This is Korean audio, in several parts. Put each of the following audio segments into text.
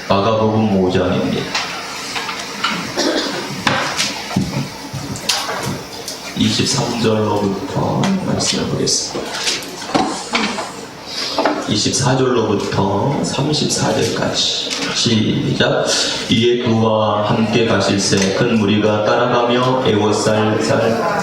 마가복음 5장입니다. 23절로부터 말씀을 보겠습니다. 24절로부터 34절까지 시작. 이에 그와 함께 가실새 큰 무리가 따라가며 애워쌀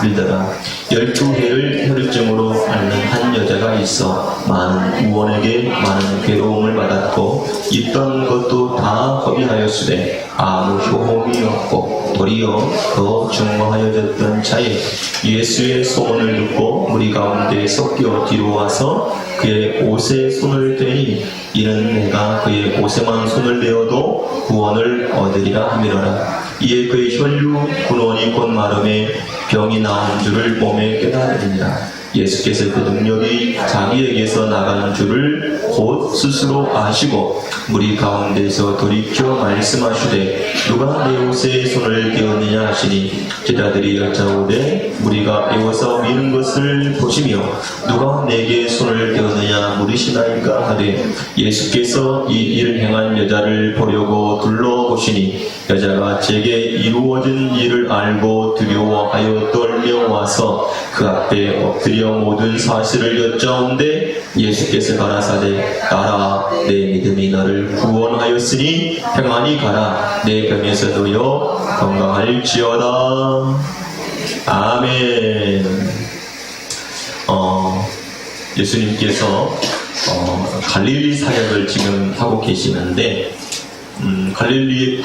빌더라. 12해를 혈루증으로 앓는 한 여자가 있어 많은 의원에게 많은 괴로움을 받았고 입던 것도 다 허비하였으되 아무 효험이 없고 도리어 더 중마하여졌던 차에 예수의 소문을 듣고 무리 가운데 섞여 뒤로 와서 그의 옷에 손을 대니 이는 내가 그의 옷에만 손을 대어도 구원을 얻으리라 하미러라. 이에 그의 혈류 근원이 곧 마름에 병이 나온 줄을 몸에 깨달으니라. 예수께서 그 능력이 자기에게서 나가는 줄을 곧 스스로 아시고 무리 가운데서 돌이켜 말씀하시되 누가 내 옷에 손을 대었느냐 하시니 제자들이 여짜오되 무리가 애워서 미는 것을 보시며 누가 내게 손을 대었느냐 물으시나이까 하되 예수께서 이 일을 행한 여자를 보려고 둘러보시니 여자가 제게 이루어진 일을 알고 두려워하여 떨며 와서 그 앞에 엎드려 모든 사실을 여짜온데 예수께서 가라사대 따라 내 믿음이 너를 구원하였으니 평안히 가라 내 병에서 놓여 건강할지어다. 아멘. 예수님께서 갈릴리 사역을 지금 하고 계시는데 갈릴리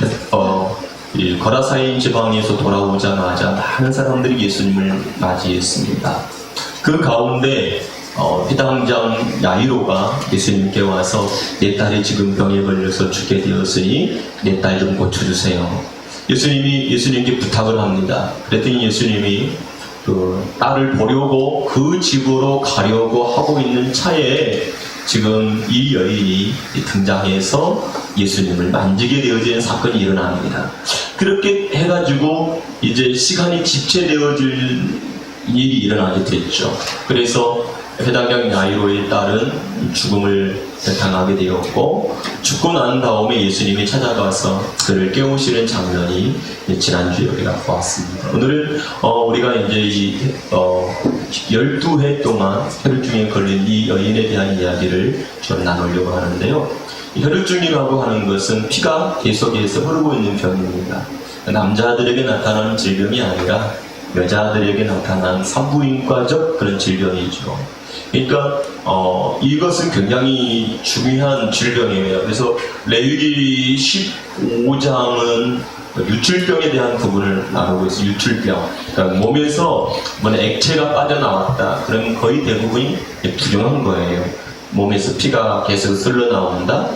이 거라사인 지방에서 돌아오자마자 많은 사람들이 예수님을 맞이했습니다. 그 가운데 회당장 야이로가 예수님께 와서 내 딸이 지금 병에 걸려서 죽게 되었으니 내 딸 좀 고쳐주세요. 예수님께 부탁을 합니다. 그랬더니 예수님이 그 딸을 보려고 그 집으로 가려고 하고 있는 차에 지금 이 여인이 등장해서 예수님을 만지게 되어지는 사건이 일어납니다. 그렇게 해가지고 이제 시간이 지체되어질 일이 일어나게 됐죠. 그래서 회당장 야이로의 딸은 죽음을 당하게 되었고 죽고 난 다음에 예수님이 찾아가서 그를 깨우시는 장면이 지난주에 우리가 보았습니다. 오늘은 우리가 이제 이 12해 동안 혈루증에 걸린 이 여인에 대한 이야기를 좀 나누려고 하는데요. 혈루증이라고 하는 것은 피가 계속해서 흐르고 있는 병입니다. 남자들에게 나타나는 질병이 아니라 여자들에게 나타난 산부인과적 그런 질병이죠. 그러니까 이것은 굉장히 중요한 질병이에요. 그래서 레위기 15장은 유출병에 대한 부분을 나누고 있어요. 유출병. 그러니까 몸에서 액체가 빠져나왔다. 그럼 거의 대부분이 부정한 거예요. 몸에서 피가 계속 흘러나온다.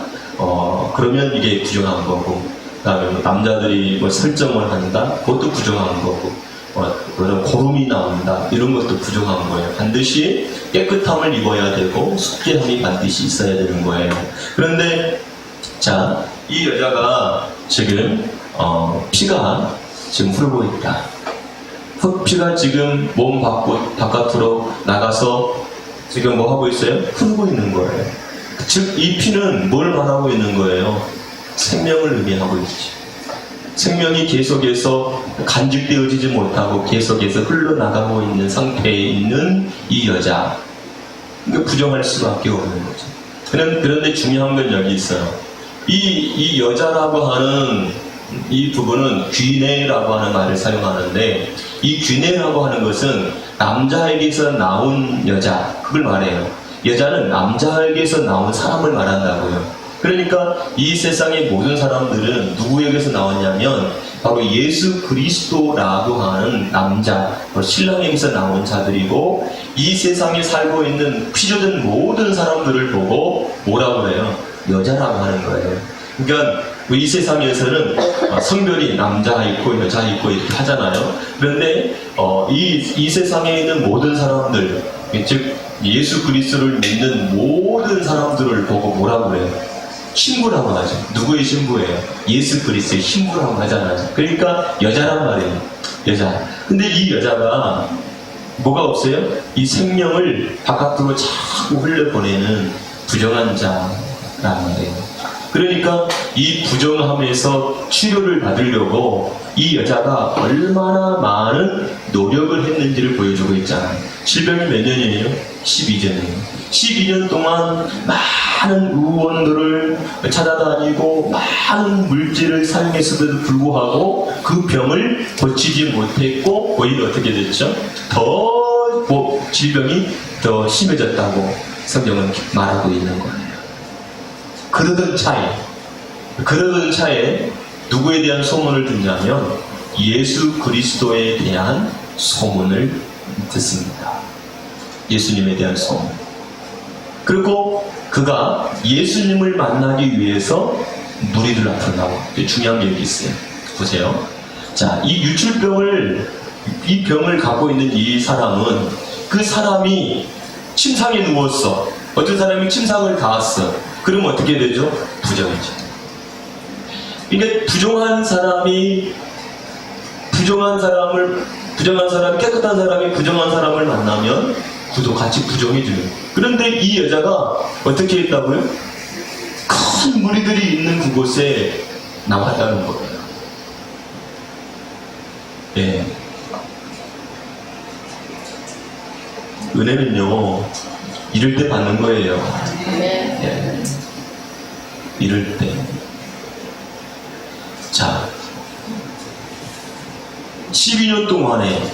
그러면 이게 부정한 거고. 그다음에 남자들이 설정을 한다. 그것도 부정한 거고. 그런 고름이 나온다. 이런 것도 부정한 거예요. 반드시 깨끗함을 입어야 되고 숙제함이 반드시 있어야 되는 거예요. 그런데 자, 이 여자가 지금 피가 지금 흐르고 있다. 피가 지금 몸 바깥으로 나가서 지금 뭐 하고 있어요? 흐르고 있는 거예요. 즉 이 피는 뭘 말하고 있는 거예요? 생명을 의미하고 있지. 생명이 계속해서 간직되어지지 못하고 계속해서 흘러나가고 있는 상태에 있는 이 여자. 그러니까 부정할 수밖에 없는 거죠. 그런데 중요한 건 여기 있어요. 이 여자라고 하는 이 부분은 귀내라고 하는 말을 사용하는데 이 귀내라고 하는 것은 남자에게서 나온 여자, 그걸 말해요. 여자는 남자에게서 나온 사람을 말한다고요. 그러니까 이 세상의 모든 사람들은 누구에게서 나왔냐면 바로 예수 그리스도라고 하는 남자, 신랑에게서 나온 자들이고 이 세상에 살고 있는 피조된 모든 사람들을 보고 뭐라고 해요? 여자라고 하는 거예요. 그러니까 이 세상에서는 성별이 남자 있고 여자 있고 이렇게 하잖아요. 그런데 이 세상에 있는 모든 사람들, 즉 예수 그리스도를 믿는 모든 사람들을 보고 뭐라고 해요? 신부라고 하죠. 누구의 신부예요? 예수 그리스도의 신부라고 하잖아요. 그러니까 여자란 말이에요. 여자. 근데 이 여자가 뭐가 없어요? 이 생명을 바깥으로 자꾸 흘려보내는 부정한 자란 말이에요. 그러니까 그러니까 이 부정함에서 치료를 받으려고 이 여자가 얼마나 많은 노력을 했는지를 보여주고 있잖아요. 질병이 몇 년이에요? 12년이에요. 12년 동안 많은 의원들을 찾아다니고 많은 물질을 사용했음에도 불구하고 그 병을 고치지 못했고 오히려 어떻게 됐죠? 더 질병이 더 심해졌다고 성경은 말하고 있는 거예요. 그러던 차에 누구에 대한 소문을 듣냐면 예수 그리스도에 대한 소문을 듣습니다. 예수님에 대한 소문. 그리고 그가 예수님을 만나기 위해서 무리들 앞으로 나와요. 중요한 게 여기 있어요. 보세요. 자, 이 병을 갖고 있는 이 사람은 그 사람이 침상에 누웠어. 어떤 사람이 침상을 닿았어. 그러면 어떻게 되죠? 부정이죠. 그러니까 부정한 사람이 깨끗한 사람이 부정한 사람을 만나면 그도 같이 부정해줘요. 그런데 이 여자가 어떻게 했다고요? 큰 무리들이 있는 그곳에 나왔다는 거예요. 예. 은혜는요, 이럴 때 받는 거예요. 예. 이럴 때. 자, 12년 동안에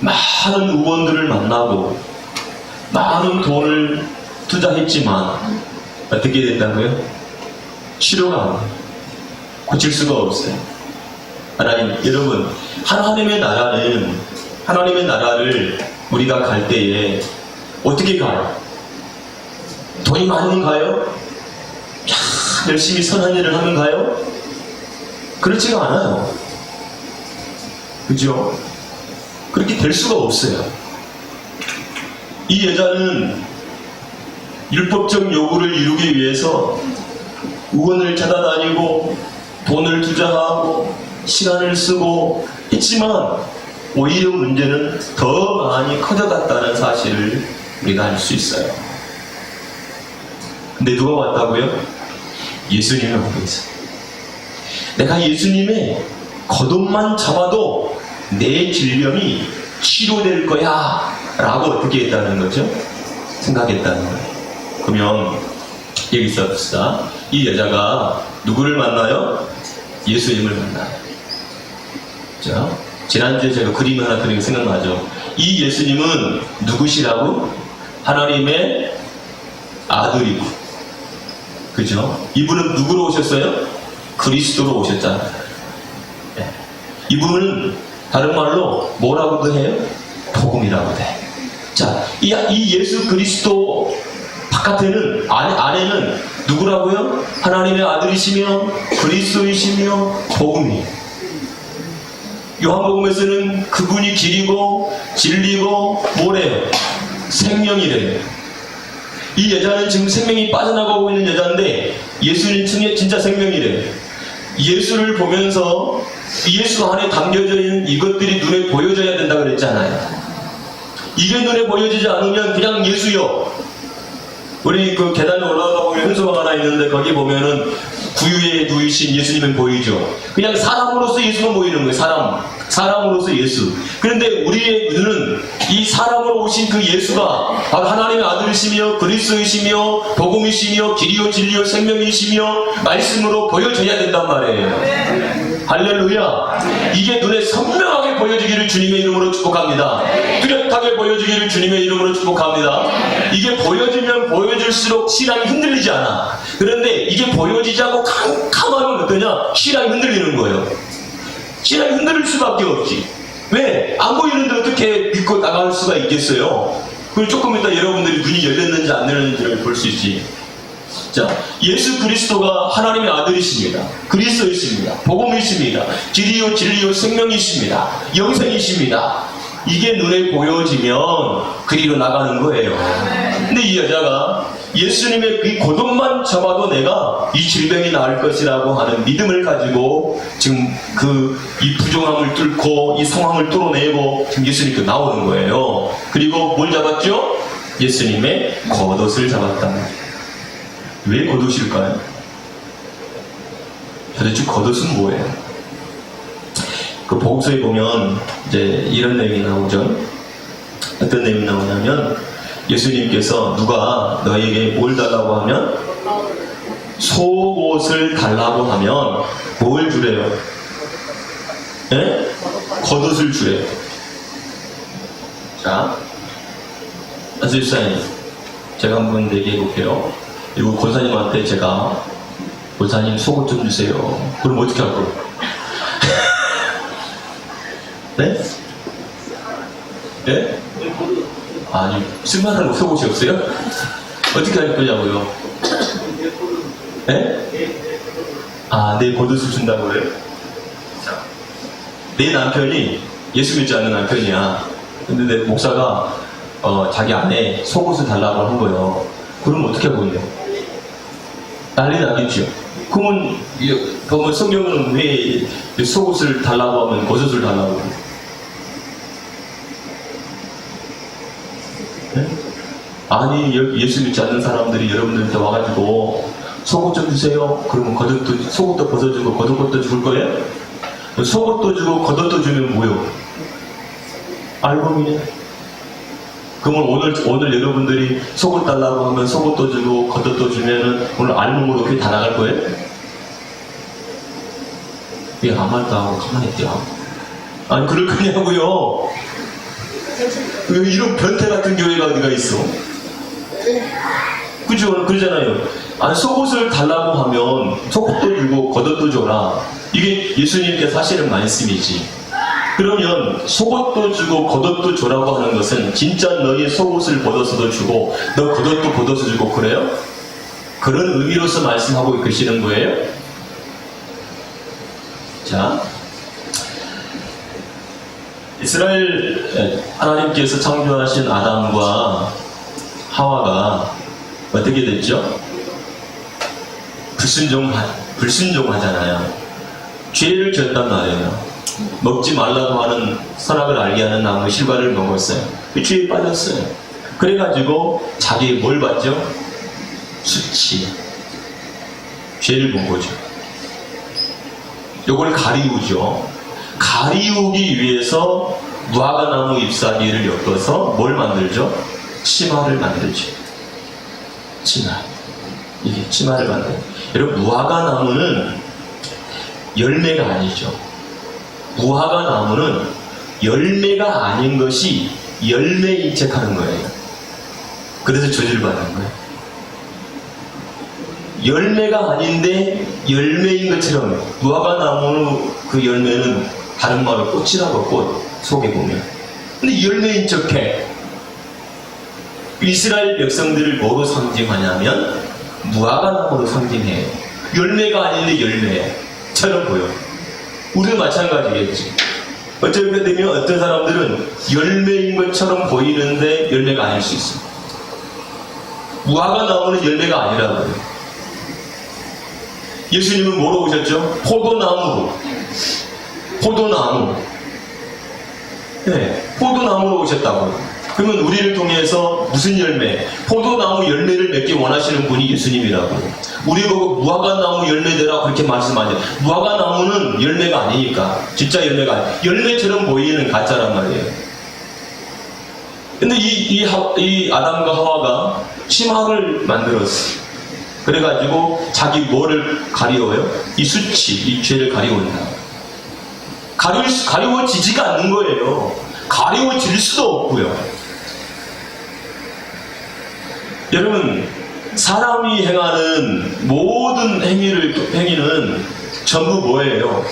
많은 의원들을 만나고 많은 돈을 투자했지만 어떻게 됐다고요? 치료가 안 돼요. 고칠 수가 없어요. 하나님, 여러분, 하나님의 나라를 우리가 갈 때에 어떻게 가요? 돈이 많으면 가요? 열심히 선한 일을 하면 가요? 그렇지가 않아요. 그죠? 그렇게 될 수가 없어요. 이 여자는 율법적 요구를 이루기 위해서 의원을 찾아다니고 돈을 투자하고 시간을 쓰고 했지만 오히려 문제는 더 많이 커져갔다는 사실을 우리가 알 수 있어요. 근데 누가 왔다고요? 예수님이 오고 있어요. 내가 예수님의 겉옷만 잡아도 내 질병이 치료될 거야 라고 어떻게 했다는 거죠? 생각했다는 거예요. 그러면 여기서 봅시다. 이 여자가 누구를 만나요? 예수님을 만나요. 자, 지난주에 제가 그림 하나 그린 게 생각나죠? 이 예수님은 누구시라고? 하나님의 아들이고, 그죠? 이분은 누구로 오셨어요? 그리스도로 오셨잖아요. 네. 이분은 다른 말로 뭐라고도 해요? 복음이라고 돼. 자, 이 예수 그리스도 바깥에는, 안에는 누구라고요? 하나님의 아들이시며 그리스도이시며 복음이에요. 요한복음에서는 그분이 길이고 진리고 뭐래요? 생명이래요. 이 여자는 지금 생명이 빠져나가고 있는 여자인데 예수는 진짜 생명이래요. 예수를 보면서 예수 안에 담겨져 있는 이것들이 눈에 보여져야 된다 그랬잖아요. 이게 눈에 보여지지 않으면 그냥 예수요. 우리 그 계단에 올라가다 보면 현수막 하나 있는데 거기 보면은 구유에 누이신 예수님은 보이죠. 그냥 사람으로서 예수만 보이는 거예요. 사람으로서 예수. 그런데 우리의 눈은 이 사람으로 오신 그 예수가 바로 하나님의 아들이시며 그리스도이시며 복음이시며 길이요 진리요 생명이시며 말씀으로 보여져야 된단 말이에요. 할렐루야. 이게 눈에 선명하게 보여지기를 주님의 이름으로 축복합니다. 뚜렷하게 보여지기를 주님의 이름으로 축복합니다. 이게 보여지면 보여질수록 신앙이 흔들리지 않아. 그런데 이게 보여지지 않고 캄캄하면 어떠냐? 신앙이 흔들리는 거예요. 신앙이 흔들릴 수밖에 없지. 왜? 안 보이는데 어떻게 믿고 나갈 수가 있겠어요? 그리고 조금 이따 여러분들이 눈이 열렸는지 안 열렸는지를 볼 수 있지. 자, 예수 그리스도가 하나님의 아들이십니다. 그리스도이십니다. 복음이십니다. 길이요 진리요 생명이십니다. 영생이십니다. 이게 눈에 보여지면 그리로 나가는 거예요. 근데 이 여자가 예수님의 그 고통만 잡아도 내가 이 질병이 나을 것이라고 하는 믿음을 가지고 지금 이 부정함을 뚫고 이 상황을 뚫어내고 지금 예수님께 나오는 거예요. 그리고 뭘 잡았죠? 예수님의 겉옷을 잡았다. 왜 겉옷일까요? 도대체 겉옷은 뭐예요? 그 복음서에 보면 이제 이런 내용이 나오죠. 어떤 내용이 나오냐면 예수님께서 누가 너에게 뭘 달라고 하면 속옷을 달라고 하면 뭘 주래요? 예? 겉옷을 주래요. 자, 안수집사님, 제가 한번 얘기해 볼게요. 이거 권사님한테 제가 권사님 속옷 좀 주세요. 그럼 어떻게 할 거예요? 네? 네? 아니, 쓸만한 속옷이 없어요? 어떻게 할 거냐고요? 네? 아, 내 겉옷을 준다고요? 자, 내 남편이 예수 믿지 않는 남편이야. 근데 내 목사가 자기 아내 속옷을 달라고 한 거예요. 그럼 어떻게 하거든요? 난리 나겠죠. 그러면 성경은 왜 속옷을 달라고 하면 겉옷을 달라고 해요? 네? 아니, 예수 믿지 않는 사람들이 여러분들한테 와가지고 속옷 좀 주세요. 그러면 속옷도 벗어주고 겉옷도 줄 거예요? 속옷도 주고 겉옷도 주면 뭐요? 알몸이네. 그러면 오늘 여러분들이 속옷 달라고 하면 속옷도 주고 겉옷도 주면은 오늘 알몸으로 그게 다 나갈 거예요? 왜 아무 말도 안 하고 가만히 있대요? 아니, 그럴 거냐고요? 왜 이런 변태 같은 교회가 어디가 있어? 그죠? 그러잖아요. 아니, 속옷을 달라고 하면 속옷도 주고 겉옷도 줘라. 이게 예수님께 사실은 말씀이지. 그러면 속옷도 주고 겉옷도 줘라고 하는 것은 진짜 너의 속옷을 벗어서도 주고 너 겉옷도 벗어서 주고 그래요? 그런 의미로서 말씀하고 계시는 거예요? 자, 이스라엘 하나님께서 창조하신 아담과 하와가 어떻게 됐죠? 불순종하잖아요. 죄를 지었단 말이에요. 먹지 말라고 하는 선악을 알게 하는 나무 실과를 먹었어요. 그 죄에 빠졌어요. 그래가지고 자기 뭘 받죠? 수치. 죄를 본 거죠. 요걸 가리우죠. 가리우기 위해서 무화과나무 잎사귀를 엮어서 뭘 만들죠? 치마를 만들죠. 치마. 이게 치마를 만들어요. 여러분, 무화과나무는 열매가 아니죠. 무화과나무는 열매가 아닌 것이 열매인 척 하는 거예요. 그래서 저주를 받는 거예요. 열매가 아닌데 열매인 것처럼 무화과나무 그 열매는 다른 말로 꽃이라고 꽃 속에 보면. 근데 열매인 척해. 이스라엘 백성들을 뭐로 상징하냐면 무화과나무로 상징해요. 열매가 아닌데 열매처럼 보여. 우리도 마찬가지겠지. 어쩌게 되면 어떤 사람들은 열매인 것처럼 보이는데 열매가 아닐 수 있어. 무화과나무는 열매가 아니라고요. 예수님은 뭐로 오셨죠? 포도나무로. 포도나무. 네, 포도나무로 오셨다고요. 그러면 우리를 통해서 무슨 열매? 포도나무 열매를 맺기 원하시는 분이 예수님이라고. 우리 보고 무화과나무 열매되라 그렇게 말씀하죠. 무화과나무는 열매가 아니니까. 진짜 열매가 아니에요. 열매처럼 보이는 가짜란 말이에요. 근데 이 아담과 하와가 치마를 만들었어. 그래가지고 자기 뭐를 가리워요? 이 수치, 이 죄를 가리운다. 가리워지지가 않는 거예요. 가리워질 수도 없고요. 여러분, 사람이 행하는 모든 행위는 전부 뭐예요?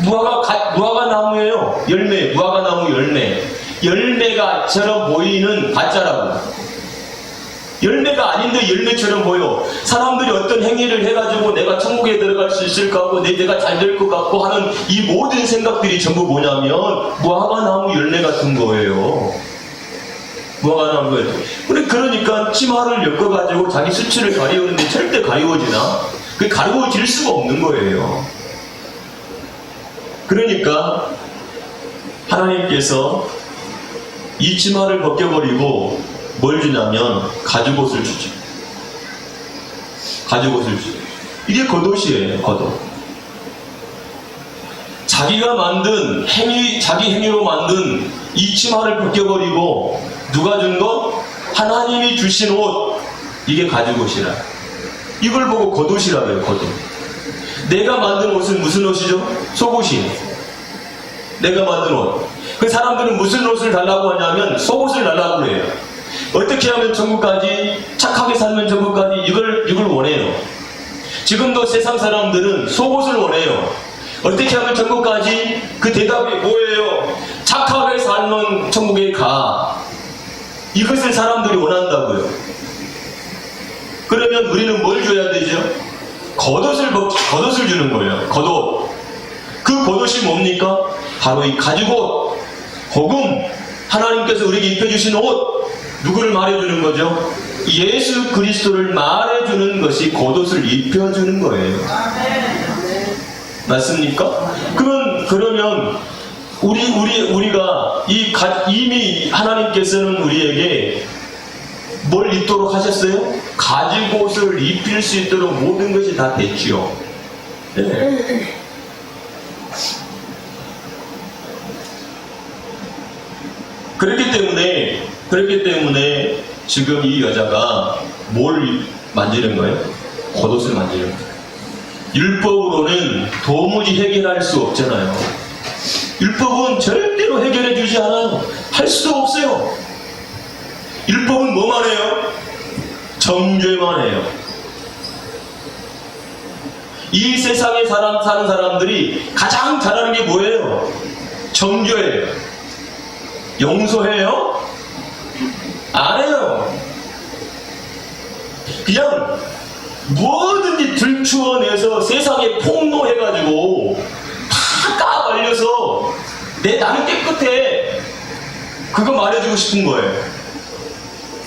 무화과나무예요. 열매, 무화과나무 열매. 열매가처럼 보이는 가짜라고. 열매가 아닌데 열매처럼 보여. 사람들이 어떤 행위를 해가지고 내가 천국에 들어갈 수 있을 것 같고 내가 잘 될 것 같고 하는 이 모든 생각들이 전부 뭐냐면 무화과나무 열매 같은 거예요. 무화과나무 열매. 그러니까 치마를 엮어가지고 자기 수치를 가리우는데 절대 가리워지나? 그게 가리워질 수가 없는 거예요. 그러니까 하나님께서 이 치마를 벗겨버리고 뭘 주냐면 가죽옷을 주죠. 가죽옷을 주죠. 이게 겉옷이에요. 겉옷. 자기가 만든 자기 행위로 만든 이 치마를 벗겨버리고 누가 준 것? 하나님이 주신 옷. 이게 가죽 옷이라. 이걸 보고 겉옷이라고요, 겉옷. 내가 만든 옷은 무슨 옷이죠? 속옷이에요. 내가 만든 옷. 그 사람들은 무슨 옷을 달라고 하냐면 속옷을 달라고 해요. 어떻게 하면 천국까지, 착하게 살면 천국까지, 이걸 원해요. 지금도 세상 사람들은 속옷을 원해요. 어떻게 하면 천국까지? 그 대답이 뭐예요? 착하게 살면 천국에 가. 이것을 사람들이 원한다고요. 그러면 우리는 뭘 줘야 되죠? 겉옷을 주는 거예요. 겉옷. 그 겉옷이 뭡니까? 바로 이 가죽옷, 복음, 하나님께서 우리에게 입혀주신 옷. 누구를 말해주는 거죠? 예수 그리스도를 말해주는 것이 겉옷을 입혀주는 거예요. 맞습니까? 그러면 우리가 이미 하나님께서는 우리에게 뭘 입도록 하셨어요? 가죽옷을 입힐 수 있도록 모든 것이 다 됐지요. 네. 그렇기 때문에 지금 이 여자가 뭘 만지는 거예요? 겉옷을 만지는 거예요. 율법으로는 도무지 해결할 수 없잖아요. 율법은 절대로 해결해 주지 않아요. 할 수도 없어요. 율법은 뭐만 해요? 정죄만 해요. 이 세상에 사는 사람들이 가장 잘하는 게 뭐예요? 정죄예요. 용서해요? 안 해요. 그냥 뭐든지 들추어내서 세상에 폭로해가지고 다 까발려서 나는 깨끗해. 그거 말해주고 싶은 거예요.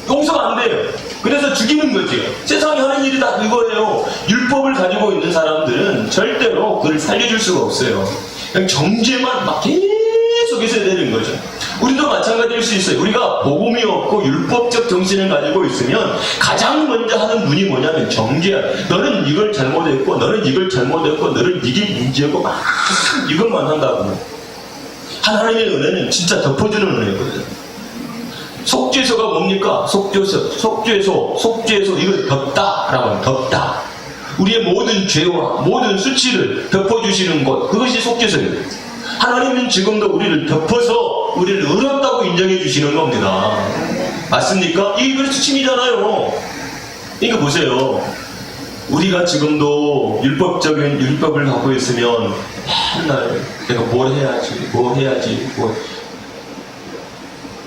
용서가 안 돼요. 그래서 죽이는 거죠. 세상에 하는 일이 다 그거예요. 율법을 가지고 있는 사람들은 절대로 그걸 살려줄 수가 없어요. 그냥 정죄만 막 계속 있어야 되는 거죠. 우리도 마찬가지일 수 있어요. 우리가 복음이 없고 율법적 정신을 가지고 있으면 가장 먼저 하는 눈이 뭐냐면 정죄야. 너는 이걸 잘못했고, 너는 이걸 잘못했고, 너는 이게 문제고, 막 이것만 한다고. 하나님의 은혜는 진짜 덮어주는 은혜거든요. 속죄소가 뭡니까? 속죄소 이걸 덮다라고 하면 덮다. 우리의 모든 죄와 모든 수치를 덮어주시는 것, 그것이 속죄소예요. 하나님은 지금도 우리를 덮어서 우리를 의롭다고 인정해 주시는 겁니다. 맞습니까? 이게 그리스도 칭이잖아요. 이거 보세요. 우리가 지금도 율법을 갖고 있으면 맨날 내가 뭘 해야지.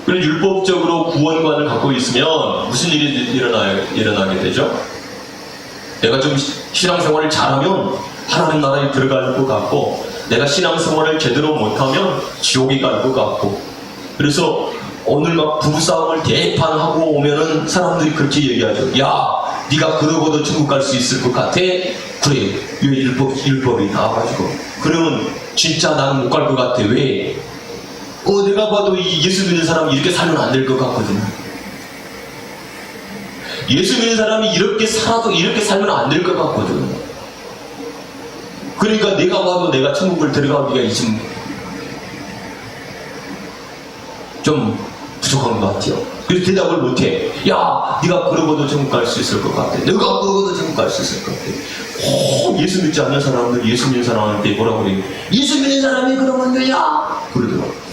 그런 율법적으로 구원관을 갖고 있으면 무슨 일이 일어나게 되죠? 내가 좀 신앙생활을 잘하면 하나님 나라에 들어갈 것 같고, 내가 신앙생활을 제대로 못하면 지옥에 갈 것 같고, 그래서 오늘 막 부부싸움을 대판하고 오면은 사람들이 그렇게 얘기하죠. 야, 네가 그러고도 천국 갈 수 있을 것 같아? 그래, 왜 율법이 나와가지고. 그러면 진짜 나는 못 갈 것 같아. 왜? 내가 봐도 이 예수 믿는 사람이 이렇게 살면 안 될 것 같거든. 예수 믿는 사람이 이렇게 살아도 이렇게 살면 안 될 것 같거든. 그러니까 내가 봐도 내가 천국을 들어가기가 좀 부족한 것 같아요. 그래서 대답을 못해. 야, 네가 그러고도 천국 갈 수 있을 것 같아. 내가 그러고도 천국 갈 수 있을 것 같아. 예수 믿지 않는 사람들, 예수 믿는 사람한테 뭐라고 그래요? 예수 믿는 사람이 그러면 돼야? 그러더라고.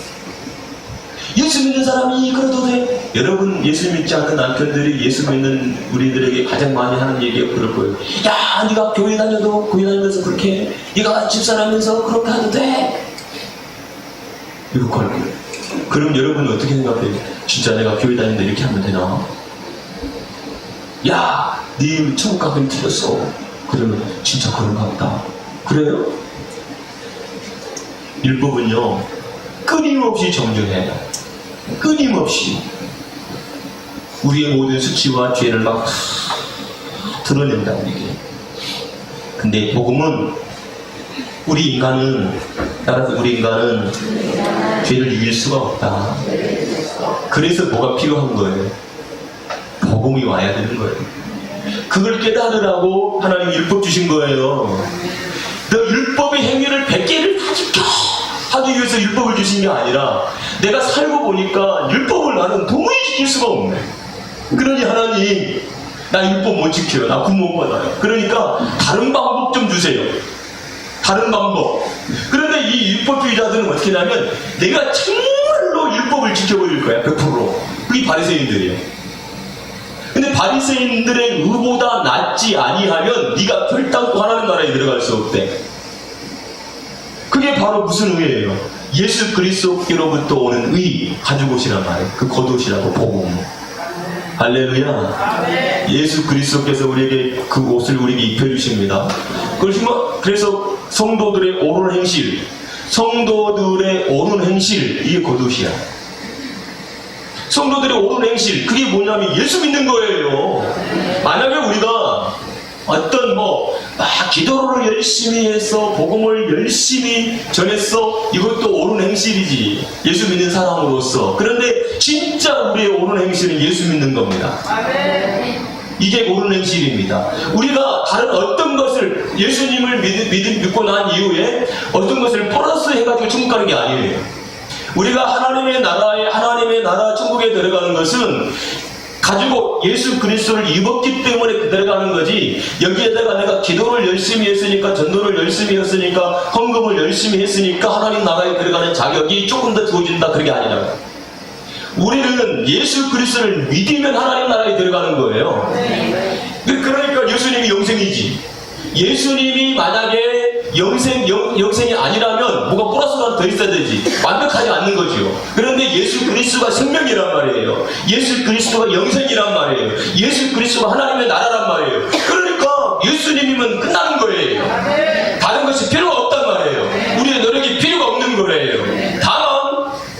예수 믿는 사람이 그래도 돼? 여러분, 예수 믿지 않는 남편들이 예수 믿는 우리들에게 가장 많이 하는 얘기가 그럴 거예요. 야, 네가 교회 다니면서 그렇게 해? 네가 집사라면서 그렇게 해도 돼? 이렇게 할 거예요. 그럼 여러분은 어떻게 생각해요? 진짜 내가 교회 다니는데 이렇게 하면 되나? 야, 네 천국 가긴 틀렸어. 그러면 진짜 그런가 보다. 그래요? 율법은요, 끊임없이 정죄해요. 끊임없이 우리의 모든 수치와 죄를 막 드러낸다, 우리에게. 근데 복음은 따라서 우리 인간은 죄를 이길 수가 없다. 그래서 뭐가 필요한 거예요? 복음이 와야 되는 거예요. 그걸 깨달으라고 하나님 율법 주신 거예요. 너 율법의 행위를 100개를 다 지켜. 위해서 율법을 주신 게 아니라 내가 살고 보니까 율법을 나는 도무지 지킬 수가 없네. 그러니 하나님, 나 율법 못 지켜요. 나 구원 못 받아요. 그러니까 다른 방법 좀 주세요. 다른 방법. 그런데 이 율법주의자들은 어떻게 하냐면 내가 정말로 율법을 지켜버릴 거야. 100%. 그게 바리새인들이에요. 근데 바리새인들의 의보다 낫지 아니하면 네가 결단코 하나님 나라에 들어갈 수 없대. 그게 바로 무슨 의예요? 예수 그리스도께로부터 오는 의 가지고 오시란 말이에요. 그 겉옷이라고 복음. 할렐루야. 예수 그리스도께서 우리에게 그 옷을 우리에게 입혀주십니다. 그래서 성도들의 옳은 행실, 성도들의 옳은 행실, 이게 겉옷이야. 성도들의 옳은 행실, 그게 뭐냐면 예수 믿는 거예요. 만약에 우리가 어떤 기도를 열심히 해서 복음을 열심히 전했어, 이것도 옳은 행실이지, 예수 믿는 사람으로서. 그런데 진짜 우리의 옳은 행실은 예수 믿는 겁니다. 이게 옳은 행실입니다. 우리가 다른 어떤 것을, 예수님을 믿고 난 이후에 어떤 것을 플러스 해가지고 천국 가는 게 아니에요. 우리가 하나님의 나라 천국에 들어가는 것은 가지고 예수 그리스도를 입었기 때문에 들어가는 거지, 여기에다가 내가 기도를 열심히 했으니까, 전도를 열심히 했으니까, 헌금을 열심히 했으니까 하나님 나라에 들어가는 자격이 조금 더 주어진다, 그게 아니라 우리는 예수 그리스도를 믿으면 하나님 나라에 들어가는 거예요. 그러니까 예수님이 영생이지. 예수님이 만약에 영생이 아니라면 뭐가 플러스가 더 있어야 되지. 완벽하지 않는 거죠. 그런데 예수 그리스도가 생명이란 말이에요. 예수 그리스도가 영생이란 말이에요. 예수 그리스도가 하나님의 나라란 말이에요. 그러니까 예수님이면 끝나는 거예요. 다른 것이 필요가 없단 말이에요. 우리의 노력이 필요가 없는 거예요.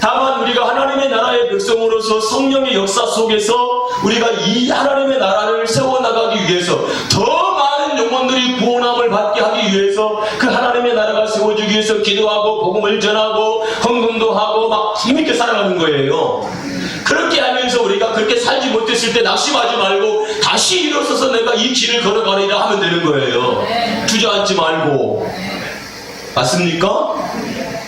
다만 우리가 하나님의 나라의 백성으로서 성령의 역사 속에서 우리가 이 하나님의 나라를 세워나가기 위해서, 더 많은 영혼들이 구원함을 받게 하기 위해서, 그 하나님의 나라가 세워지기 위해서 기도하고 복음을 전하고 헌금도 하고 막 힘있게 살아가는 거예요. 그렇게 하면서 우리가 그렇게 살지 못했을 때 낙심하지 말고 다시 일어서서 내가 이 길을 걸어가리라 하면 되는 거예요. 주저앉지 말고. 맞습니까?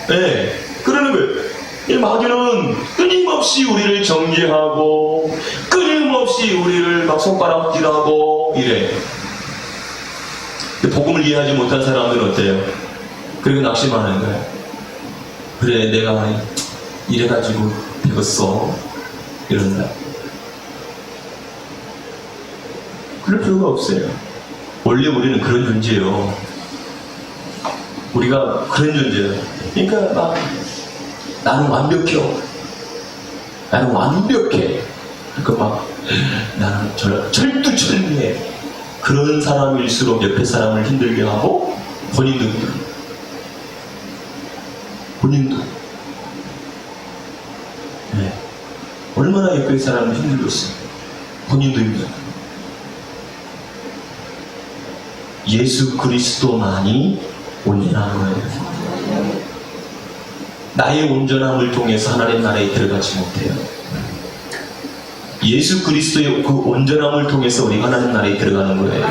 네. 그러는 거예요. 이 마귀는 끊임없이 우리를 정죄하고 끊임없이 우리를 막 손가락질하고 이래. 복음을 이해하지 못한 사람들은 어때요? 그리고 낙심하는 거예요. 그래, 내가 이래가지고 되겠어, 이런다. 그럴 필요가 없어요. 원래 우리는 그런 존재예요. 우리가 그런 존재예요. 그러니까 막 나는 완벽해. 나는 완벽해. 그러니까 막 나는 철두철미해. 그런 사람일수록 옆에 사람을 힘들게 하고 본인도 힘들어. 본인도. 네. 얼마나 옆에 사람을 힘들었어요. 본인도 힘들어. 예수 그리스도만이 온전한 거예요. 나의 온전함을 통해서 하나님 나라에 들어가지 못해요. 예수 그리스도의 그 온전함을 통해서 우리가 하나님 나라에 들어가는 거예요.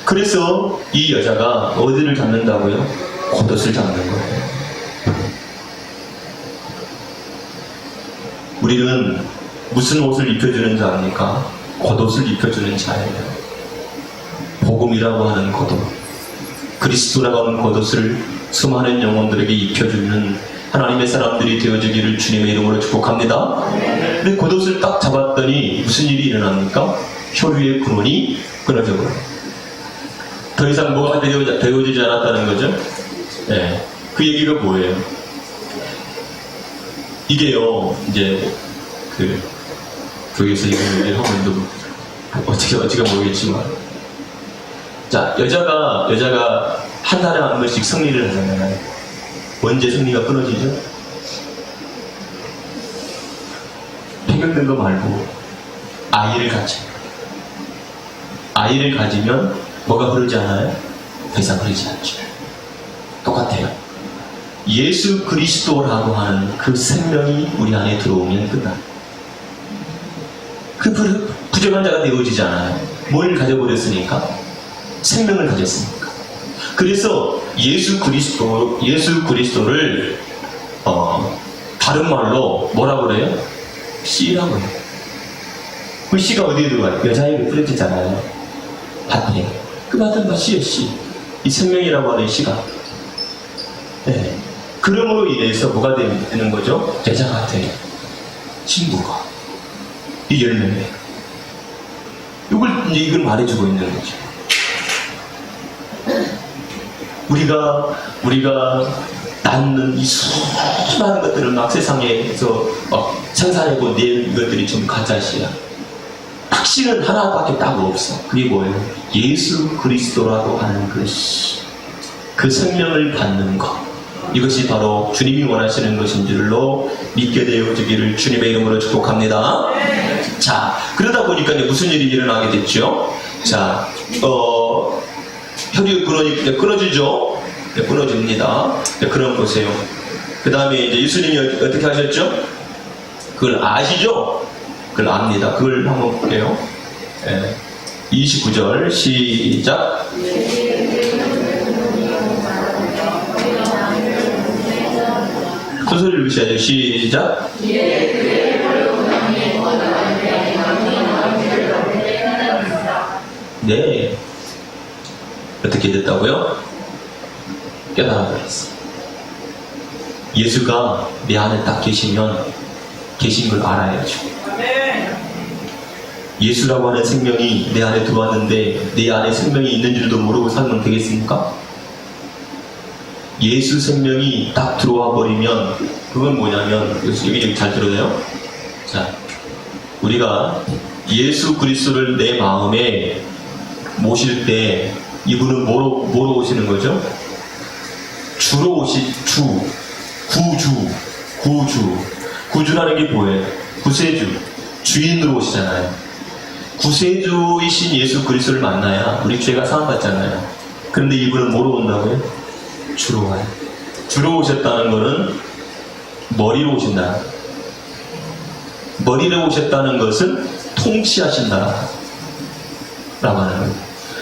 그래서 이 여자가 어디를 잡는다고요? 겉옷을 잡는 거예요. 우리는 무슨 옷을 입혀주는 자입니까? 겉옷을 입혀주는 자예요. 복음이라고 하는 겉옷, 그리스도라고 하는 겉옷을 수많은 영혼들에게 입혀주는 하나님의 사람들이 되어주기를 주님의 이름으로 축복합니다. 근데 겉옷을 딱 잡았더니 무슨 일이 일어납니까? 혈류의 근원이 끊어져 버려요. 더 이상 뭐가 되어지지 않았다는 거죠. 네. 그 얘기가 뭐예요? 이게요, 이제 교회에서 이걸 하고 있는데 어떻게 모르겠지만, 자, 여자가 한 달에 한 번씩 생리를 하잖아요. 언제 생리가 끊어지죠? 폐경된 거 말고 아이를 가져. 아이를 가지면 뭐가 흐르지 않아요? 더 이상 흐르지 않죠. 똑같아요. 예수 그리스도라고 하는 그 생명이 우리 안에 들어오면 끝나. 그 부정한 자가 되어지지 않아요. 뭘 가져버렸으니까? 생명을 가졌으니까. 그래서 예수 그리스도를 다른 말로 뭐라 그래요? 씨라고 해요. 그 씨가 어디에 들어가요? 여자에게 뿌려지잖아요. 밭에. 그 밭은 다 씨예요, 씨. 이 생명이라고 하는 씨가. 네. 그럼으로 인해서 뭐가 되는 거죠? 여자 같아요. 친구가. 이 열매예요. 이걸 말해주고 있는 거죠. 우리가 낳는 이 수많은 것들을 막 세상에서 생산하고 낸 것들이 좀 가짜시야. 확신은 하나밖에 딱 없어. 그게 뭐예요? 예수 그리스도라고 하는 그 생명을 받는 것. 이것이 바로 주님이 원하시는 것인 줄로 믿게 되어지기를 주님의 이름으로 축복합니다. 자, 그러다 보니까 이제 무슨 일이 일어나게 됐죠? 자, 혈이 끊어지죠? 네, 끊어집니다. 네, 그럼 보세요. 그 다음에 이제 예수님이 어떻게 하셨죠? 그걸 아시죠? 그걸 압니다. 그걸 한번 볼게요. 네. 29절 시작. 소소리 읽으셔야죠. 시작. 네. 어떻게 됐다고요? 깨달아 버렸어. 예수가 내 안에 딱 계시면 계신 걸 알아야죠. 예수라고 하는 생명이 내 안에 들어왔는데 내 안에 생명이 있는 줄도 모르고 살면 되겠습니까? 예수 생명이 딱 들어와 버리면 그건 뭐냐면 여기 잘 들어요. 자, 우리가 예수 그리스도를 내 마음에 모실 때 이분은 뭐로 오시는 거죠? 주로 구주라는 게 뭐예요? 구세주, 주인으로 오시잖아요. 구세주이신 예수 그리스도를 만나야 우리 죄가 사함받잖아요. 그런데 이분은 뭐로 온다고요? 주로 와요. 주로 오셨다는 거는 머리로 오신다. 머리로 오셨다는 것은 통치하신다 라고 하는 거예요.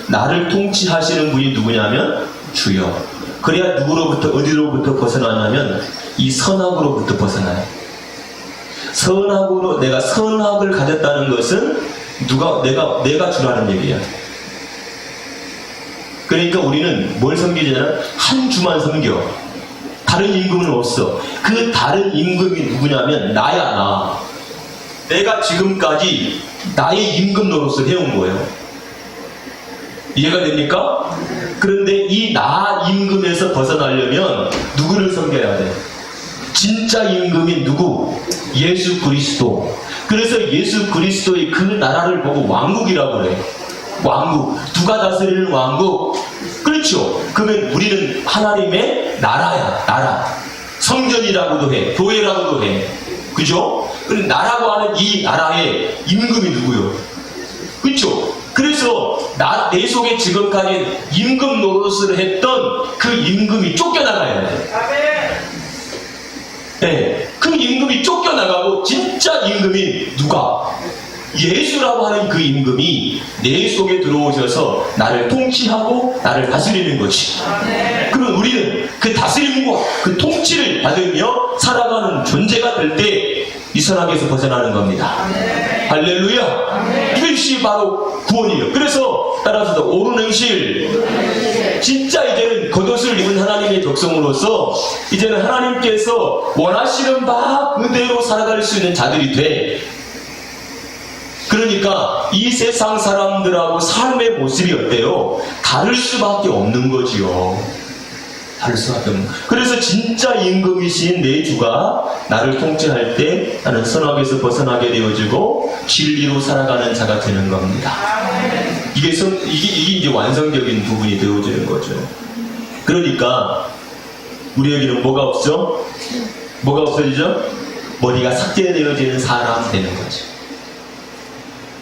나를 통치하시는 분이 누구냐면 주여. 그래야 누구로부터 어디로부터 벗어나냐면 이 선악으로부터 벗어나요. 선악으로 내가 선악을 가졌다는 것은 내가 주라는 얘기야. 그러니까 우리는 뭘 섬기냐면 한 주만 섬겨. 다른 임금은 없어. 그 다른 임금이 누구냐면 나야, 나. 내가 지금까지 나의 임금 노릇을 해온 거예요. 이해가 됩니까? 그런데 이 나 임금에서 벗어나려면 누구를 섬겨야 돼? 진짜 임금인 누구? 예수 그리스도. 그래서 예수 그리스도의 그 나라를 보고 왕국이라고 그래. 왕국. 누가 다스리는 왕국? 그렇죠. 그러면 우리는 하나님의 나라야. 나라. 성전이라고도 해. 교회라고도 해. 그죠? 그럼 나라고 하는 이 나라의 임금이 누구요? 그렇죠? 그래서 내 속에 지금까지 임금 노릇을 했던 그 임금이 쫓겨나가야 돼. 네, 그 임금이 쫓겨나가고 진짜 임금인 누가? 예수라고 하는 그 임금이 내 속에 들어오셔서 나를 통치하고 나를 다스리는 거지. 그럼 우리는 그 다스림과 그 통치를 받으며 살아가는 존재가 될 때 이 선악에서 벗어나는 겁니다. 할렐루야. 이것이 바로 구원이에요. 그래서 따라서 옳은 행실. 진짜 이제는 겉옷을 입은 하나님의 백성으로서 이제는 하나님께서 원하시는 바 그대로 살아갈 수 있는 자들이 돼. 그러니까 이 세상 사람들하고 삶의 모습이 어때요? 다를 수밖에 없는 거지요. 다를 수밖에 없는. 그래서 진짜 임금이신 내 주가 나를 통치할 때 나는 선악에서 벗어나게 되어지고 진리로 살아가는 자가 되는 겁니다. 이게 이제 완성적인 부분이 되어지는 거죠. 그러니까 우리에게는 뭐가 없죠? 뭐가 없어지죠? 머리가 삭제되어지는 사람 되는 거죠.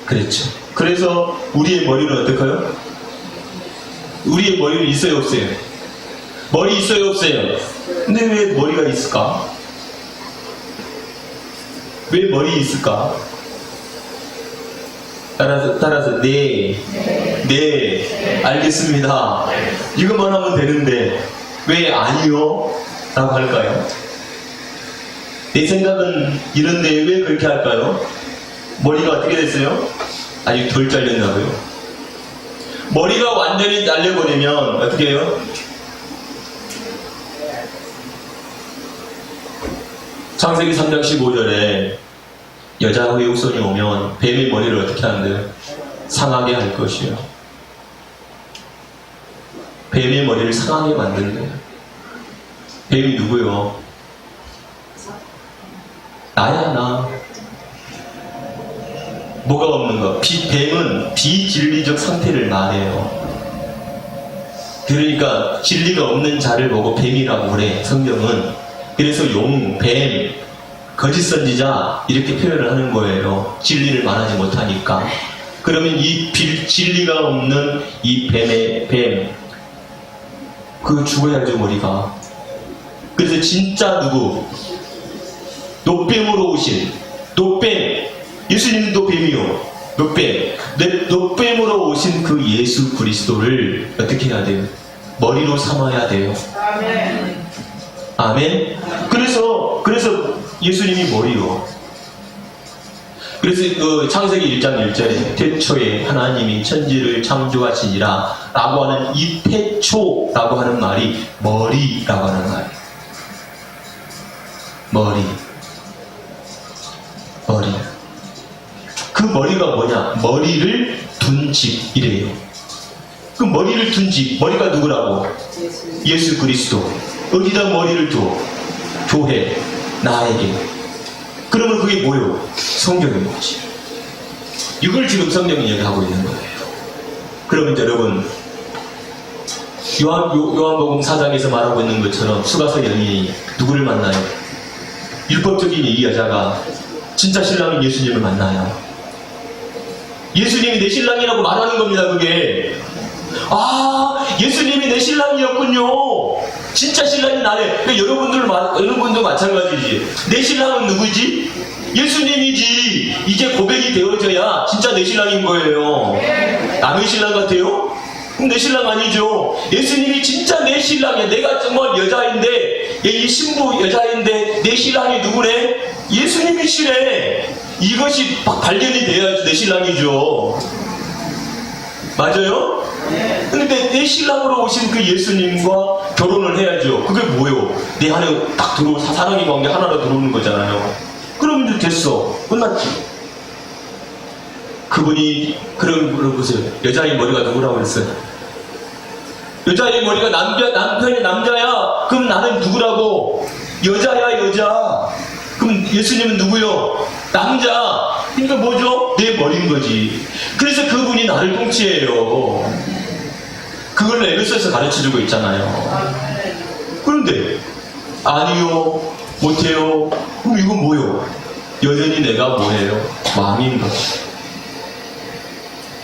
그렇죠. 그래서 우리의 머리는 어떨까요? 우리의 머리는 있어요, 없어요? 머리 있어요, 없어요? 근데 왜 머리가 있을까? 왜 머리 있을까? 따라서 네, 알겠습니다. 이것만 하면 되는데 왜 아니요? 라고 할까요? 내 생각은 이런데 왜 그렇게 할까요? 머리가 어떻게 됐어요? 아직 덜 잘렸나고요. 머리가 완전히 날려버리면 어떻게 해요? 창세기 3장 15절에 여자의 후손이 오면 뱀의 머리를 어떻게 한대요? 상하게 할 것이요. 뱀의 머리를 상하게 만든대요. 뱀이 누구요? 나야, 나. 뭐가 없는가? 뱀은 비진리적 상태를 말해요. 그러니까 진리가 없는 자를 보고 뱀이라고 그래, 성경은. 그래서 용, 뱀, 거짓 선지자 이렇게 표현을 하는 거예요. 진리를 말하지 못하니까. 그러면 이 진리가 없는 이 뱀, 그거 죽어야죠, 머리가. 그래서 진짜 누구? 노뱀으로 오신 노뱀, 예수님도 뱀이요. 노뱀으로 오신 그 예수 그리스도를 어떻게 해야 돼요? 머리로 삼아야 돼요. 아멘. 아멘. 그래서 예수님이 머리요. 그래서 그 창세기 1장 1절에 태초에 하나님이 천지를 창조하시니라 라고 하는 이 태초라고 하는 말이 머리라고 하는 말이에요. 머리. 그 머리가 뭐냐? 머리를 둔 집이래요. 그 머리를 둔 집, 머리가 누구라고? 예수 그리스도. 어디다 머리를 둬? 교회, 나에게. 그러면 그게 뭐요? 성경인 거지. 이걸 지금 성경이 얘기하고 있는 거예요. 그러면 여러분, 요한복음 4장에서 말하고 있는 것처럼 수가서 여인이 누구를 만나요? 율법적인 이 여자가 진짜 신랑인 예수님을 만나요. 예수님이 내 신랑이라고 말하는 겁니다, 그게. 아, 예수님이 내 신랑이었군요. 진짜 신랑이 나네. 그러니까 여러분도 마찬가지지. 내 신랑은 누구지? 예수님이지. 이제 고백이 되어져야 진짜 내 신랑인 거예요. 남의 신랑 같아요? 그럼 내 신랑 아니죠. 예수님이 진짜 내 신랑이야. 내가 정말 여자인데, 이 신부 여자인데 내 신랑이 누구래? 예수님이시래. 이것이 발견이 돼야지 내 신랑이죠. 맞아요? 근데 내 신랑으로 오신 그 예수님과 결혼을 해야죠. 그게 뭐예요? 내 안에 딱 사랑의 관계 하나로 들어오는 거잖아요. 그러면 이제 됐어. 끝났지. 그분이, 물어보세요. 여자의 머리가 누구라고 그랬어요? 여자의 머리가 남편이 남자야. 그럼 나는 누구라고? 여자야, 여자. 그럼 예수님은 누구요? 남자. 그러니까 뭐죠? 내 머리인 거지. 그래서 그분이 나를 통치해요. 그걸 에베소에서 가르쳐주고 있잖아요. 그런데 아니요, 못해요. 그럼 이건 뭐요? 여전히 내가 뭐예요? 왕인 거지.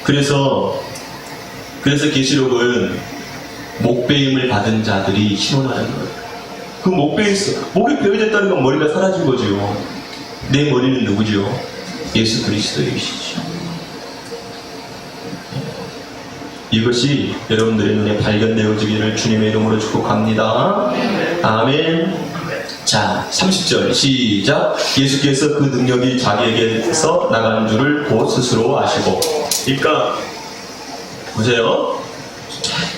그래서 계시록은 목베임을 받은 자들이 신원하는 거예요. 그 목이 베어졌다는 건 머리가 사라진 거죠. 내 머리는 누구죠? 예수 그리스도이시죠. 이것이 여러분들의 눈에 발견되어지기를 주님의 이름으로 축복합니다. 아멘. 자, 30절 시작. 예수께서 그 능력이 자기에게서 나가는 줄을 곧 스스로 아시고. 그러니까 보세요.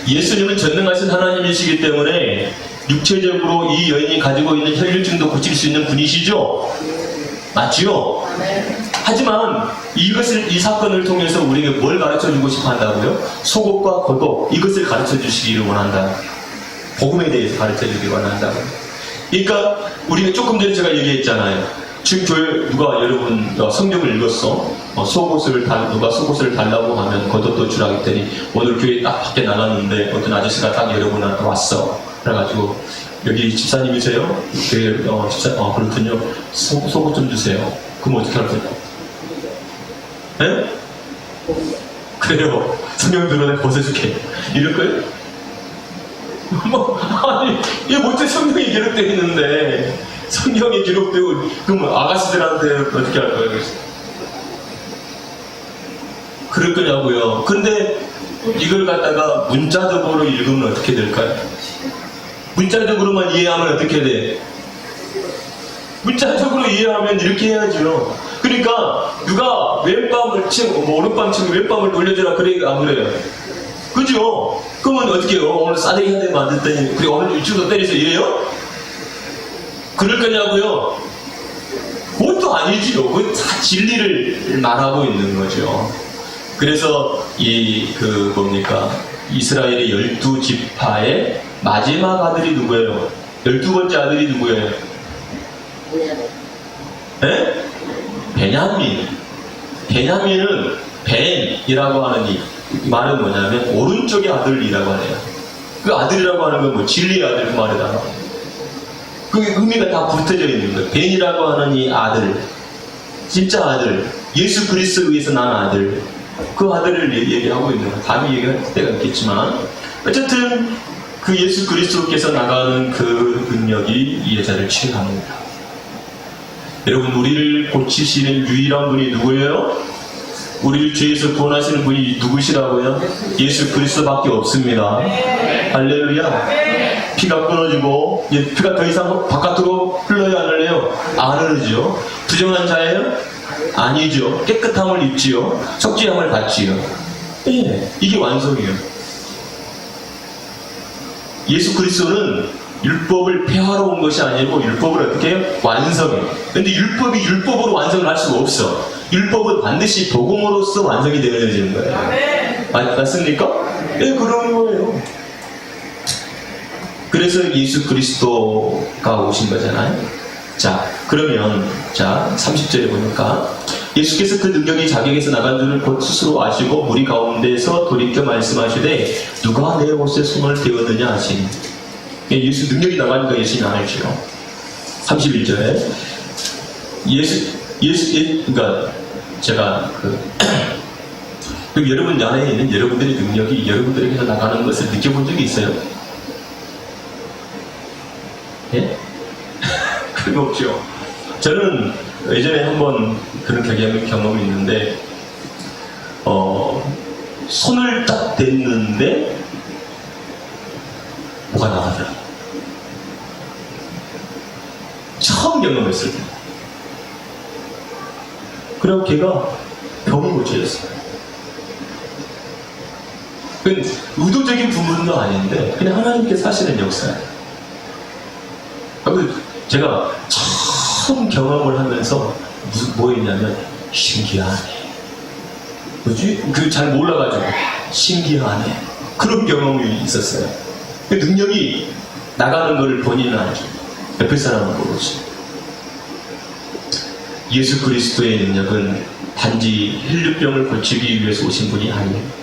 예수님은 전능하신 하나님이시기 때문에 육체적으로 이 여인이 가지고 있는 혈류증도 고칠 수 있는 분이시죠? 맞지요? 하지만 이 사건을 통해서 우리에게 뭘 가르쳐주고 싶어 한다고요? 속옷과 겉옷, 이것을 가르쳐주시기를 원한다. 복음에 대해서 가르쳐주기를 원한다고요. 그러니까 우리가 조금 전에 제가 얘기했잖아요. 지금 교회 여러분 성경을 읽었어. 누가 속옷을 달라고 하면 겉옷도 주라 했더니 오늘 교회 딱 밖에 나갔는데 어떤 아저씨가 딱 여러분한테 왔어. 그래가지고 여기 집사님이세요? 그렇군요. 속옷 좀 주세요. 그럼 어떻게 할 거냐? 예? 그래요. 성경 들어내 벗어줄게. 이럴 거예요? 아니, 이게 못해 성경이 기록되어 있는데, 성경이 기록되고, 그럼 아가씨들한테 어떻게 할 거예요? 그럴 거냐고요. 근데 이걸 갖다가 문자적으로 읽으면 어떻게 될까요? 문자적으로만 이해하면 어떻게 돼? 문자적으로 이해하면 이렇게 해야죠. 그러니까 누가 왼밤을 치고 오른밤 치고 왼밤을 돌려주라 그래 안 그래요? 그죠? 그러면 어떻게 해요? 오늘 싸대기 한 대 맞았더니 그래 오늘 유치도 때려서 이래요? 그럴 거냐고요? 그것도 아니지요. 그건 다 진리를 말하고 있는 거죠. 그래서 이스라엘의 12지파의 마지막 아들이 누구예요? 12번째 아들이 누구예요? 네? 베냐민. 베냐민은 벤이라고 하는 이 말은 뭐냐면 오른쪽의 아들이라고 하네요. 그 아들이라고 하는 건 뭐 진리의 아들 그 말에다가 그 의미가 다 붙어져 있는 거예요. 벤이라고 하는 이 아들, 진짜 아들, 예수 그리스도를 위해서 난 아들, 그 아들을 얘기하고 있는 거예요. 다음에 얘기할 때가 있겠지만 어쨌든 그 예수 그리스도께서 나가는 그 능력이 이 여자를 치유합니다. 여러분, 우리를 고치시는 유일한 분이 누구예요? 우리를 죄에서 구원하시는 분이 누구시라고요? 예수 그리스도밖에 없습니다. 할렐루야. 피가 끊어지고 피가 더 이상 바깥으로 흘러야 안 흘러요? 안 흐르죠. 부정한 자예요? 아니죠. 깨끗함을 입지요. 속죄함을 받지요. 네, 이게 완성이에요. 예수 그리스도는 율법을 폐하러 온 것이 아니고 율법을 어떻게 해요? 완성해요. 근데 율법이 율법으로 완성을 할 수가 없어. 율법은 반드시 복음으로써 완성이 되어지는 거예요. 맞습니까? 네, 그런 거예요. 그래서 예수 그리스도가 오신 거잖아요. 자, 그러면 30절에 보니까 예수께서 그 능력이 자기에게서 나간 줄을 곧 스스로 아시고 무리 가운데서 돌이켜 말씀하시되 누가 내 옷에 손을 대었느냐 하시니. 예수 능력이 나가니까 예수님이 안 하시죠. 31절에 그러니까 제가 여러분 안에 있는 여러분들의 능력이 여러분들에게서 나가는 것을 느껴본 적이 있어요? 예? 그런 거 없죠. 저는 예전에 한번 그런 경험이 있는데 손을 딱 댔는데 뭐가 나가더라고요. 처음 경험했을 때. 그리고 걔가 병이 고쳐졌어요. 그건 의도적인 부분도 아닌데 그냥 하나님께서 하시는 역사예요. 제가 처음 경험을 하면서 뭐였냐면 신기하네. 뭐지? 잘 몰라가지고 신기하네. 그런 경험이 있었어요. 그 능력이 나가는 것을 본인은 알죠. 옆에 사람은 모르지. 예수 그리스도의 능력은 단지 혈류병을 고치기 위해서 오신 분이 아니에요.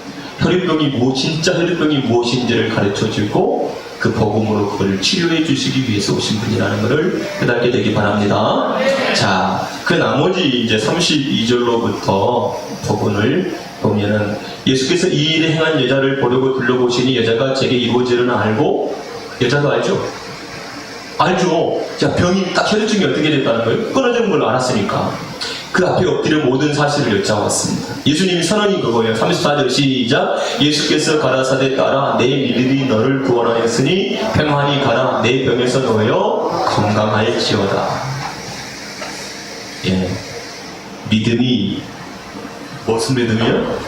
진짜 혈류병이 무엇인지를 가르쳐주고 그 복음으로 그걸 치료해 주시기 위해서 오신 분이라는 것을 깨닫게 되기 바랍니다. 자, 그 나머지 이제 32절로부터 복음을 보면은 예수께서 이 일을 행한 여자를 보려고 둘러보시니 여자가 제게 이루어지는 알고, 여자도 알죠? 알죠. 자, 병이 딱 혈류증이 어떻게 됐다는 거예요? 끊어지는 걸 알았으니까 그 앞에 엎드려 모든 사실을 여짜왔습니다. 예수님이 선언인 그거예요. 34절 시작. 예수께서 가라사대 따라 내 믿음이 너를 구원하였으니 평안히 가라. 내 병에서 놓여 건강할지어다. 예, 믿음이 무슨 믿음이요?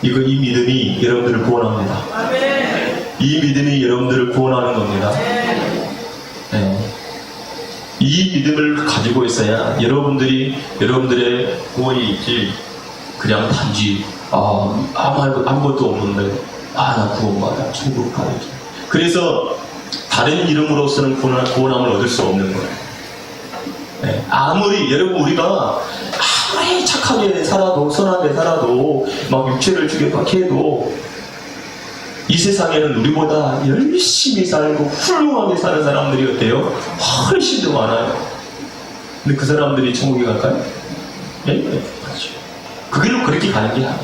이 믿음이 여러분들을 구원합니다. 이 믿음이 여러분들을 구원하는 겁니다. 네. 이 믿음을 가지고 있어야 여러분들의 구원이 있지. 그냥 단지 아무것도 없는데 나 구원받아 천국 가야지. 그래서 다른 이름으로서는 구원함을 얻을 수 없는 거예요. 네. 여러분 우리가 아무리 착하게 살아도 선하게 살아도 막 육체를 죽여박게 해도 이 세상에는 우리보다 열심히 살고 훌륭하게 사는 사람들이 어때요? 훨씬 더 많아요. 근데 그 사람들이 천국에 갈까요? 네, 맞죠. 그 길로 그렇게 가는 게 아니에요.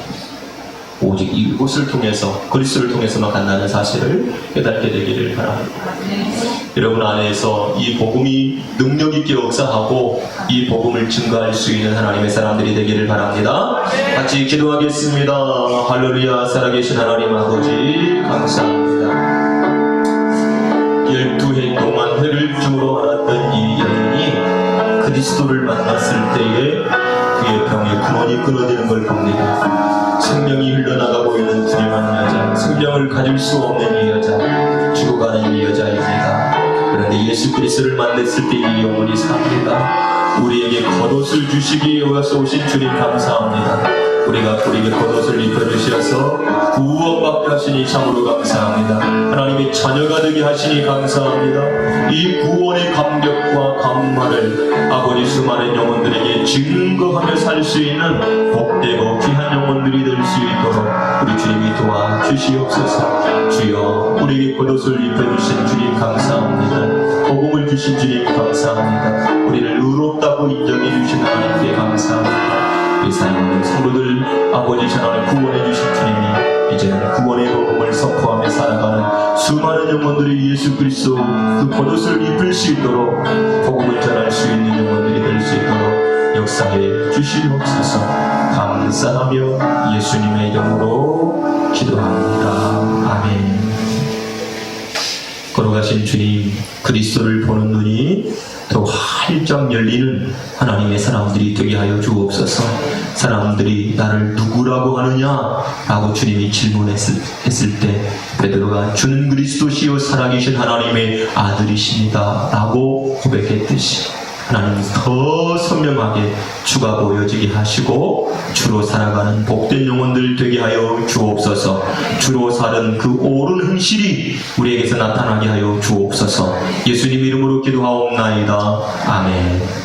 오직 이곳을 통해서 그리스도를 통해서만 간다는 사실을 깨닫게 되기를 바랍니다. 여러분 안에서 이 복음이 능력 있게 역사하고 이 복음을 증거할 수 있는 하나님의 사람들이 되기를 바랍니다. 같이 기도하겠습니다. 할렐루야. 살아계신 하나님 아버지 감사합니다. 12해 동안 회를 주로 알았던 이 여인이 그리스도를 만났을 때에 그의 병의 근원이 끊어지는 걸 봅니다. 생명이 흘러나가고 있는 두림한 여자, 생명을 가질 수 없는 이 여자, 죽어가는 이 여자입니다. 그런데 예수 그리스도를 만났을 때 이 영혼이 삽니다. 우리에게 겉옷을 주시기 위해서 오신 주님 감사합니다. 우리가 우리에게 겉옷을 입혀주셔서 구원받게 하시니 참으로 감사합니다. 하나님의 자녀가 되게 하시니 감사합니다. 이 구원의 감격과 감사를 아버지 수많은 영혼들에게 증거하며 살 수 있는 복되고 귀한 영혼들이 될 수 있도록 우리 주님이 도와주시옵소서. 주여 우리에게 겉옷을 입혀주신 주님 감사합니다. 복음을 주신 주님 감사합니다. 우리를 의롭다고 인정해 주신 하나님께 감사합니다. 이 사랑하는 성도들 아버지 하나님 구원해 주신 주님이 이제는 구원의 복음을 선포하며 살아가는 수많은 영혼들이 예수 그리스도 그 겉옷을 입을 수 있도록 복음을 전할 수 있는 영혼들이 될 수 있도록 역사해 주시옵소서. 감사하며 예수님의 이름으로 기도합니다. 아멘. 걸어가신 주님, 그리스도를 보는 눈이 더 활짝 열리는 하나님의 사람들이 되게 하여 주옵소서. 사람들이 나를 누구라고 하느냐라고 주님이 질문했을 때 베드로가 주는 그리스도시요 살아계신 하나님의 아들이십니다 라고 고백했듯이 하나님 더 선명하게 주가 보여지게 하시고 주로 살아가는 복된 영혼들 되게 하여 주옵소서. 주로 사는 그 옳은 행실이 우리에게서 나타나게 하여 주옵소서. 예수님 이름으로 기도하옵나이다. 아멘.